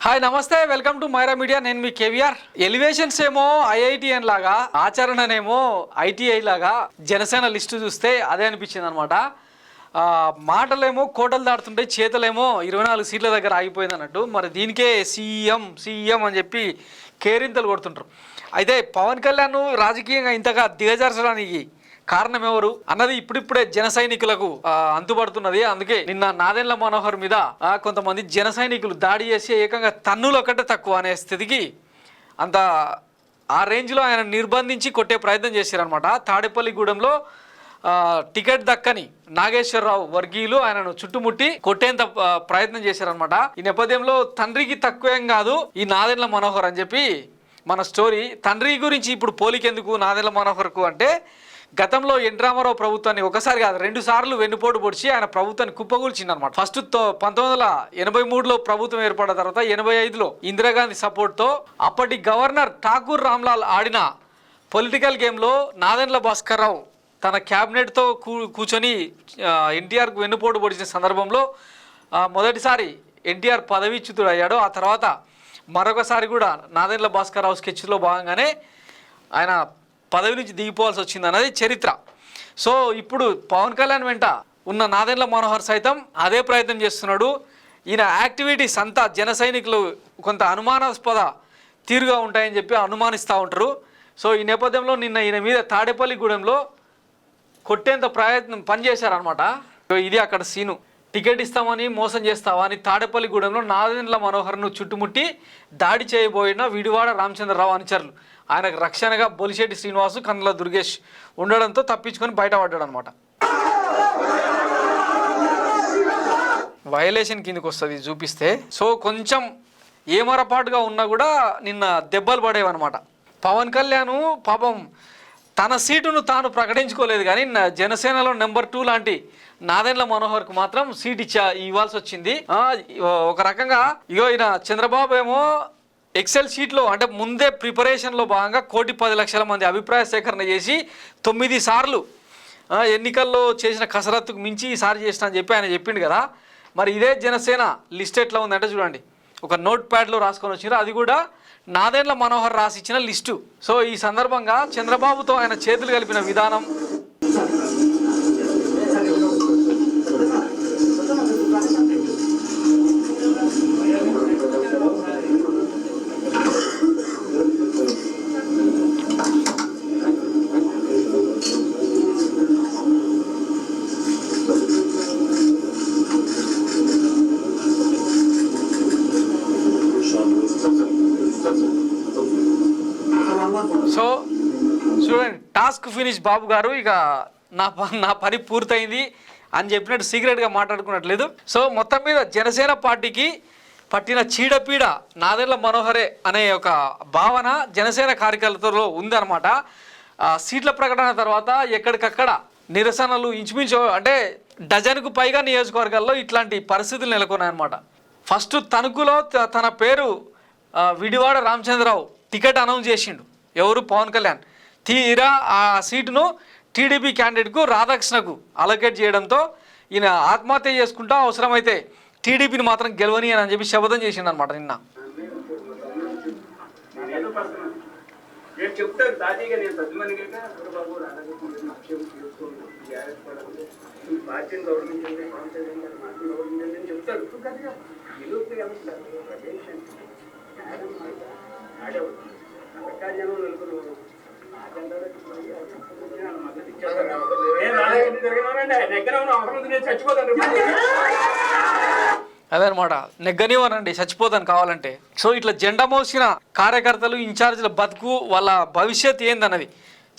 Hi నమస్తే, welcome to Myra media. నేను మీ కేవీఆర్. ఎలివేషన్స్ ఏమో ఐఐటిఎన్ లాగా, ఆచరణనేమో ఐటీఐ లాగా, జనసేన లిస్టు చూస్తే అదే అనిపించింది అనమాట. మాటలేమో కోటలు దాడుతుంటాయి, చేతలేమో 24 సీట్ల దగ్గర ఆగిపోయింది అన్నట్టు. మరి దీనికే సీఎం అని చెప్పి కేరింతలు కొడుతుంటారు. అయితే పవన్ కళ్యాణ్ రాజకీయంగా ఇంతగా దిగజార్చడానికి కారణం ఎవరు అన్నది ఇప్పుడిప్పుడే జన సైనికులకు అంతుపడుతున్నది. అందుకే నిన్న నాదెండ్ల మనోహర్ మీద కొంతమంది జన సైనికులు దాడి చేసి ఏకంగా తన్నులు ఒకటే తక్కువ అనే స్థితికి అంత ఆ రేంజ్లో ఆయన నిర్బంధించి కొట్టే ప్రయత్నం చేశారనమాట. తాడేపల్లిగూడెంలో టికెట్ దక్కని నాగేశ్వరరావు వర్గీయులు ఆయనను చుట్టుముట్టి కొట్టేంత ప్రయత్నం చేశారనమాట. ఈ నేపథ్యంలో తండ్రికి తక్కువేం కాదు ఈ నాదెండ్ల మనోహర్ అని చెప్పి మన స్టోరీ. తండ్రి గురించి ఇప్పుడు పోలికెందుకు నాదెండ్ల మనోహర్కు అంటే, గతంలో ఎన్ రామారావు ప్రభుత్వాన్ని ఒకసారి కాదు 2 సార్లు వెన్నుపోటు పొడిచి ఆయన ప్రభుత్వాన్ని కుప్పగూల్చింది అనమాట. ఫస్ట్ 1983లో ప్రభుత్వం ఏర్పడిన తర్వాత 85లో ఇందిరాగాంధీ సపోర్ట్తో అప్పటి గవర్నర్ ఠాకూర్ రామ్లాల్ ఆడిన పొలిటికల్ గేమ్లో నాదెండ్ల భాస్కర్ రావు తన క్యాబినెట్తో కూర్చొని ఎన్టీఆర్కు వెన్నుపోటు పొడిచిన సందర్భంలో మొదటిసారి ఎన్టీఆర్ పదవీచ్యుతుడు అయ్యాడు. ఆ తర్వాత మరొకసారి కూడా నాదెండ్ల భాస్కర్ రావు స్కెచ్లో భాగంగానే ఆయన పదవి నుంచి దిగిపోవాల్సి వచ్చింది అన్నది చరిత్ర. సో ఇప్పుడు పవన్ కళ్యాణ్ వెంట ఉన్న నాదెండ్ల మనోహర్ సైతం అదే ప్రయత్నం చేస్తున్నాడు. ఈయన యాక్టివిటీస్ అంతా జన సైనికులు కొంత అనుమానాస్పద తీరుగా ఉంటాయని చెప్పి అనుమానిస్తూ ఉంటారు. సో ఈ నేపథ్యంలో నిన్న ఈయన మీద తాడేపల్లిగూడెంలో కొట్టేంత ప్రయత్నం పనిచేశారనమాట. ఇది అక్కడ సీను. టికెట్ ఇస్తామని మోసం చేస్తావా అని తాడేపల్లిగూడెంలో నాదెండ్ల మనోహర్ను చుట్టుముట్టి దాడి చేయబోయిన విడివాడ రామచంద్రరావు అనుచరులు. ఆయనకు రక్షణగా బొలిశెట్టి శ్రీనివాసు, కందుల దుర్గేష్ ఉండడంతో తప్పించుకొని బయటపడ్డాడు అనమాట. వయలేషన్ కిందకి వస్తుంది చూపిస్తే. సో కొంచెం ఏమరపాటుగా ఉన్నా కూడా నిన్న దెబ్బలు పడేవన్నమాట. పవన్ కళ్యాణ్ పాపం తన సీటును తాను ప్రకటించుకోలేదు, కానీ జనసేనలో నెంబర్ 2 లాంటి నాదెండ్ల మనోహర్కు మాత్రం సీట్ ఇవ్వాల్సి వచ్చింది. ఒక రకంగా ఈయన చంద్రబాబు ఏమో ఎక్సెల్ షీట్లో అంటే ముందే ప్రిపరేషన్లో భాగంగా 1,10,00,000 మంది అభిప్రాయ సేకరణ చేసి 9 సార్లు ఎన్నికల్లో చేసిన కసరత్తుకు మించి ఈసారి చేసిన అని చెప్పి ఆయన చెప్పిండు కదా. మరి ఇదే జనసేన లిస్ట్ ఎట్లా ఉందంటే చూడండి, ఒక నోట్ ప్యాడ్లో రాసుకొని వచ్చినారు. అది కూడా నాదెండ్ల మనోహర్ రాసిచ్చిన లిస్టు. సో ఈ సందర్భంగా చంద్రబాబుతో ఆయన చేతులు కలిపిన విధానం, సో చూడండి, టాస్క్ ఫినిష్ బాబు గారు, ఇక నా పని పూర్తయింది అని చెప్పినట్టు సీక్రెట్గా మాట్లాడుకున్నట్లేదు. సో మొత్తం మీద జనసేన పార్టీకి పట్టిన చీడపీడ నాదెండ్ల మనోహరే అనే ఒక భావన జనసేన కార్యకర్తల్లో ఉందన్నమాట. సీట్ల ప్రకటన తర్వాత ఎక్కడికక్కడ నిరసనలు ఇంచుమించు అంటే డజన్కు పైగా నియోజకవర్గాల్లో ఇట్లాంటి పరిస్థితులు నెలకొన్నాయన్నమాట. ఫస్ట్ తణుకులో తన పేరు విడివాడ రామచంద్రరావు టికెట్ అనౌన్స్ చేసిండు. ఎవరు? పవన్ కళ్యాణ్. తీరా ఆ సీటును టీడీపీ క్యాండిడేట్కు రాధాకృష్ణకు అలొకేట్ చేయడంతో ఈయన ఆత్మహత్య చేసుకుంటా అవసరమైతే టీడీపీని మాత్రం గెలవని అని చెప్పి శపథం చేసిండు అనమాట నిన్న. అదనమాట, నెగ్గనివ్వనండి, చచ్చిపోతాను కావాలంటే. సో ఇట్లా జెండా మోసిన కార్యకర్తలు, ఇన్ఛార్జీల బతుకు, వాళ్ళ భవిష్యత్ ఏందన్నది.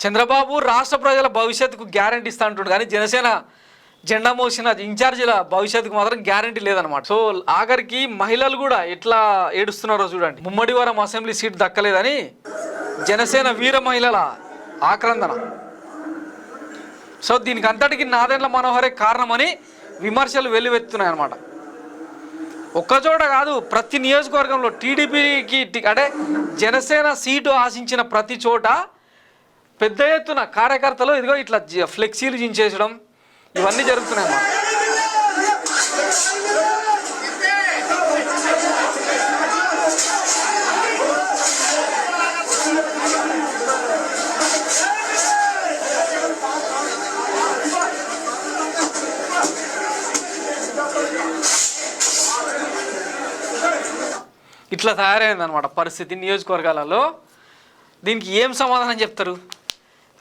చంద్రబాబు రాష్ట్ర ప్రజల భవిష్యత్తుకు గ్యారంటీ ఇస్తా అంటుండు, కానీ జనసేన జెండా మోసిన ఇన్ఛార్జీల భవిష్యత్తుకు మాత్రం గ్యారంటీ లేదనమాట. సో ఆఖరికి మహిళలు కూడా ఎట్లా ఏడుస్తున్నారో చూడండి. ముమ్మడివరం అసెంబ్లీ సీట్ దక్కలేదని జనసేన వీర మహిళల ఆక్రందన. సో దీనికి అంతటికి నాదెండ్ల మనోహరే కారణమని విమర్శలు వెల్లువెత్తున్నాయి అన్నమాట. ఒక్కచోట కాదు, ప్రతి నియోజకవర్గంలో టీడీపీకి అంటే జనసేన సీటు ఆశించిన ప్రతి చోట పెద్ద ఎత్తున కార్యకర్తలు ఇదిగో ఇట్లా ఫ్లెక్సీలు జించేసడం ఇవన్నీ జరుగుతున్నాయి అన్నమాట. ఇట్లా తయారైందనమాట పరిస్థితి నియోజకవర్గాలలో. దీనికి ఏం సమాధానం చెప్తారు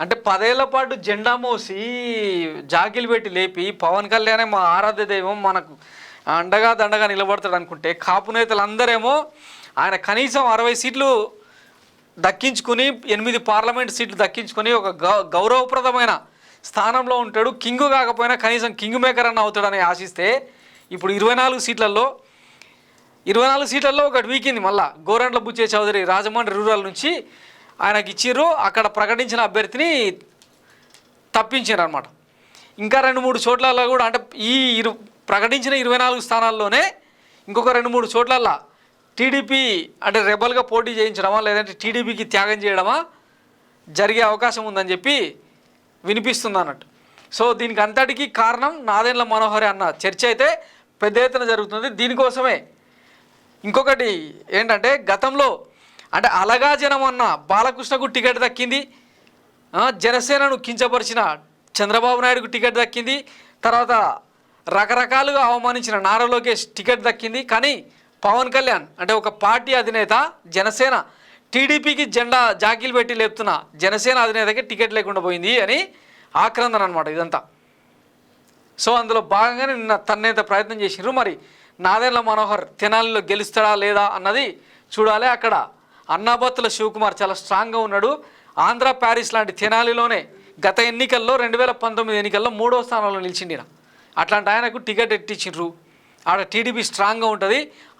అంటే 10 ఏళ్ల పాటు జెండా మోసి జాకిలు పెట్టి లేపి పవన్ కళ్యాణే మా ఆరాధ్య దైవం మనకు అండగా దండగా నిలబడతాడు అనుకుంటే కాపు నేతలందరేమో ఆయన కనీసం 60 సీట్లు దక్కించుకుని 8 పార్లమెంట్ సీట్లు దక్కించుకొని ఒక గౌరవప్రదమైన స్థానంలో ఉంటాడు, కింగు కాకపోయినా కనీసం కింగ్ మేకర్ అన్న అవుతాడని ఆశిస్తే ఇప్పుడు 24 సీట్లలో ఒకటి వీకింది. మళ్ళా గోరంట్ల బుచ్చే చౌదరి రాజమండ్రి రూరల్ నుంచి ఆయనకి ఇచ్చిర్రు, అక్కడ ప్రకటించిన అభ్యర్థిని తప్పించారు అనమాట. ఇంకా 2-3 చోట్లలో కూడా అంటే ఈ ప్రకటించిన 24 స్థానాల్లోనే ఇంకొక 2-3 చోట్లల్లో టీడీపీ అంటే రెబల్గా పోటీ చేయించడమా లేదంటే టీడీపీకి త్యాగం చేయడమా జరిగే అవకాశం ఉందని చెప్పి వినిపిస్తుంది అన్నట్టు. సో దీనికి అంతటికీ కారణం నాదెండ్ల మనోహరే అన్న చర్చ అయితే పెద్ద ఎత్తున జరుగుతుంది. దీనికోసమే ఇంకొకటి ఏంటంటే గతంలో అంటే అలగా జనం అన్న బాలకృష్ణకు టికెట్ దక్కింది, జనసేనను కించపరిచిన చంద్రబాబు నాయుడుకు టికెట్ దక్కింది, తర్వాత రకరకాలుగా అవమానించిన నారా లోకేష్ టికెట్ దక్కింది. కానీ పవన్ కళ్యాణ్ అంటే ఒక పార్టీ అధినేత జనసేన టీడీపీకి జెండా జాకీలు పెట్టి లేపుతున్న జనసేన అధినేతకి టికెట్ లేకుండా పోయింది అని ఆక్రందన అనమాట ఇదంతా. సో అందులో భాగంగానే నిన్న తన్నేత ప్రయత్నం చేసినారు. మరి నాదెండ్ల మనోహర్ తెనాలిలో గెలుస్తాడా లేదా అన్నది చూడాలి. అక్కడ అన్నాబత్తుల శివకుమార్ చాలా స్ట్రాంగ్గా ఉన్నాడు. ఆంధ్ర ప్యారిస్ లాంటి తెనాలిలోనే గత ఎన్నికల్లో 2019 ఎన్నికల్లో 3వ స్థానంలో నిలిచిండిన అట్లాంటి ఆయనకు టికెట్ ఎట్టించిండ్రు. ఆడ టీడీపీ స్ట్రాంగ్గా ఉంటుంది.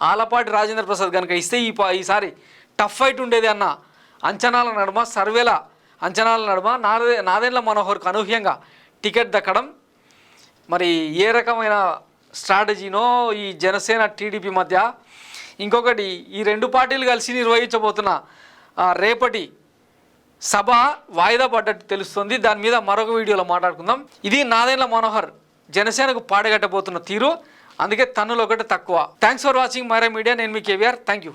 ఆలపాటి రాజేంద్ర ప్రసాద్ కనుక ఇస్తే ఈసారి టఫ్ ఫైట్ ఉండేది అన్న అంచనాల నడుమ సర్వేల అంచనాల నడుమ నాదెండ్ల మనోహర్కు అనూహ్యంగా టికెట్ దక్కడం మరి ఏ రకమైన స్ట్రాటజీనో ఈ జనసేన టీడీపీ మధ్య. ఇంకొకటి ఈ 2 పార్టీలు కలిసి నిర్వహించబోతున్న రేపటి సభ వాయిదా పడ్డట్టు తెలుస్తుంది. దాని మీద మరొక వీడియోలో మాట్లాడుకుందాం. ఇది నాదెండ్ల మనోహర్ జనసేనకు పాడగట్టబోతున్న తీరు, అందుకే తన్నులు ఒకటి తక్కువ. Thanks for watching Myra media. నేను మీ కేవీఆర్. Thank you.